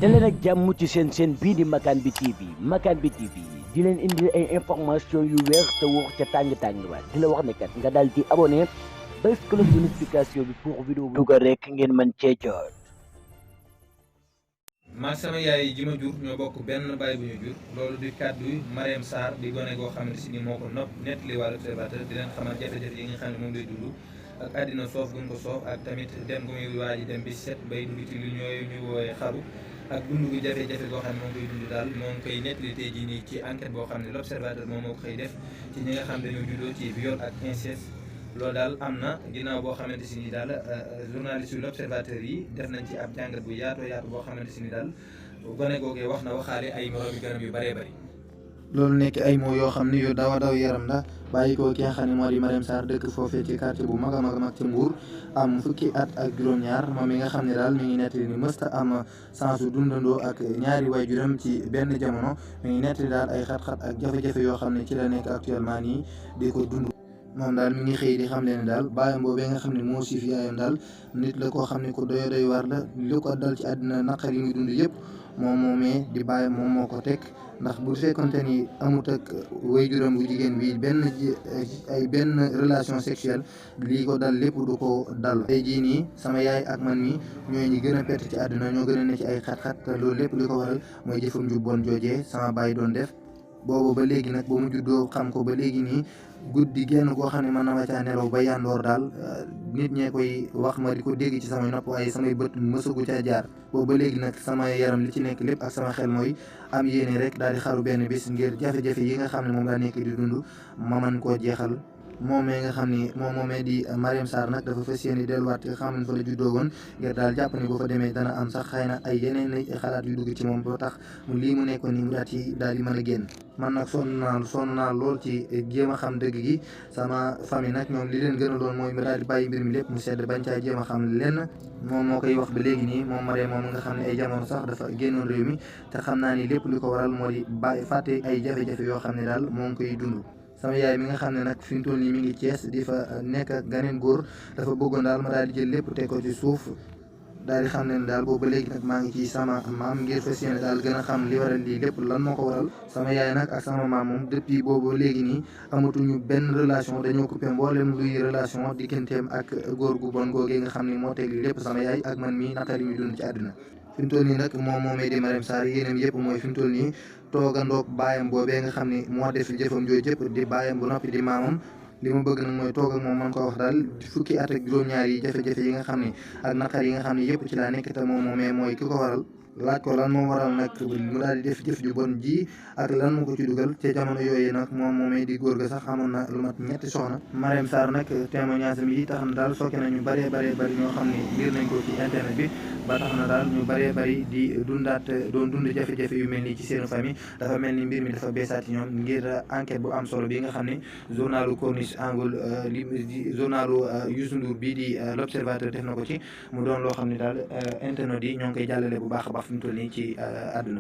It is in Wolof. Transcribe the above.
daleen ak jàmm ci seen bii di Makane bi TV Makane bi TV di leen indi ay information yu wér te wóor ca tàng-tàng ba di la wax ne kat nga daal di abonné bés cloche de notification bi pour vidéo bu dugal rek ngeen mën cee jot. maag sama yaay ji ma jur ñoo bokk benn baay bu ñu jur loolu di kàddu Mariam Sarr di gone goo xamante si ni moo ko nettali waa L'Observateur di leen xamal jafe-jafe yi nga xam ne moom lay dund ak àddina soof gu ko soof ak tamit dem gu muy waaji dem bi set bay dugg ci lu ñuy wooyee xaru ak dund gu jafe-jafe goo xam ne moom koy dund daal moo ngi koy nettali tey jii nii ci enquête boo xam ne L'Observateur moom moo ko xëy def ci ñi nga xam dañoo juddoo ci viol ak inceste. loolu daal am na ginnaaw boo xamante si ni daal journaliste yu L'Observateur yi def nañ ci ab jàngat bu yaatu boo xamante si ni daal gone googee wax na waxaale ay moroomi gënam yu bëree bëri. loolu nekk ay mots yoo xam ne yu daw a daw yaram la bàyyi ko ki nga xam ne moo di Mariam Sarr dëkk foofee ci quartier bu mag a mag ci Mbour am fukki at ak juróom-ñaar moom mi nga xam ne daal mi ngi nettali ni mësta am sansu dundandoo ak ñaari waajuram ci benn jamono mi ngi nettali daal ay xat-xat ak jafe-jafe yoo xam ne ci la nekk actuellement nii di ko dund. moom daal mi ngi xëy di xam leen ne daal baayam boobee nga xam ne moo siif yaayam daal nit la koo xam ne ko doy waar la li ko dal ci àddina naqar yi muy dund yëpp moom moomee di baayam moom moo ko teg ndax bu fekkonte ni amut ak waajuram bu jigéen bi benn relation sexuelle lii ko dal lépp du ko dal. tey jii nii sama yaay ak man mi ñooy ñi gën a perte ci àddina ñoo gën a ne ci ay xat-xat te loolu lépp li ko waral mooy jëfam ju bon joojee sama baay doon def. boobu ba léegi nag ba mu juddoo xam ko ba léegi nii guddi genn koo xam ne mën na ma caa nelaw ba yandoor daal nit ñee koy wax ma di ko dégg ci samay nopp waaye samay bët mësagu caa jaar. boobu ba léegi nag sama yaram li ci nekk lépp ak sama xel mooy am yéene rek daal di xaru benn bis ngir jafe-jafe yi nga xam ne moom daa nekk di dund ma mën koo jeexal. moomee nga xam ni moomee di Mariam Sarr nag dafa fas yéene delluwaat nga xam ne fa la juddoo woon ngir daal jàpp ne boo fa demee dana am sax xëy na ay yeneen xalaat yu dugg ci moom boo tax mu lii mu nekkoon ni mu daal di mën a génn. man nag sonn naa lool ci jéem a xam dëgg gi sama famille nag ñoom li leen gën a doon mooy mu daal di bàyyi mbir mi lépp mu sedd bañ caa jéem a xam lenn moom moo koy wax ba léegi nii moom Mariam moom nga xam ne ay jamono sax dafa génnoon réew mi te xam naa ni lépp li ko waral moo di fàtte ay jafe-jafe yoo xam ne daal moo ngi koy dund. sama yaay mi nga xam ne nag fi mu toll nii mi ngi Thiès di fa nekk ak ganeen góor dafa bëggoon daal ma daal di jël lépp teg ko ci suuf daal di xam ne daal boobu ba léegi nag maa ngi ci sama maam ngir fas yéene daal gën a xam li waral lii lépp lan moo ko waral. sama yaay nag ak sama maam moom depuis boobu léegi nii amatuñu benn relation dañoo coupé mboolem luy relation digganteem ak góor gu bon googee nga xam ne moo teg lépp sama yaay ak man mii naqari mi dund ci àddina. fi mu toll nii nag moomee di Mariam Sarr yéenam yëpp mooy fi mu toll nii toogandoog baayam boobee nga xam ne moo def jëfam jooju jëpp di baayam bu noppi di maamam li ma bëgg nag mooy toog ak moom man ko wax daal fukki at ak juróom-ñaar yi jafe-jafe yi nga xam ne ak naqar yi nga xam ne yëpp ci laa nekk te moomee mooy ki ko waral. laaj ko lan moo waral nag mu daal di def jëf ju bon ji ak lan moo ko ci dugal ca jamono yooyu nag moomee di góor ga sax amoon na lu mat ñetti soxna. Mariam Sarr nag témoignage am yi tax na daal sooke na ñu bëree ñoo xam ne liir nañ ko ci internet bi ba tax na daal ñu bëree bëri di doon dund jafe-jafe yu mel nii ci seen famille dafa mel ni mbir mi dafa beesaat ci ñoom ngir enquête bu am solo bi nga xam ne journalu Corniche Angle journalu Youssou Ndour bii di L'Observateur def na ko ci mu doon loo xam ne daal internet yi ñoo ngi koy jàllale bu baax a baax fi mu toll nii ci àdduna.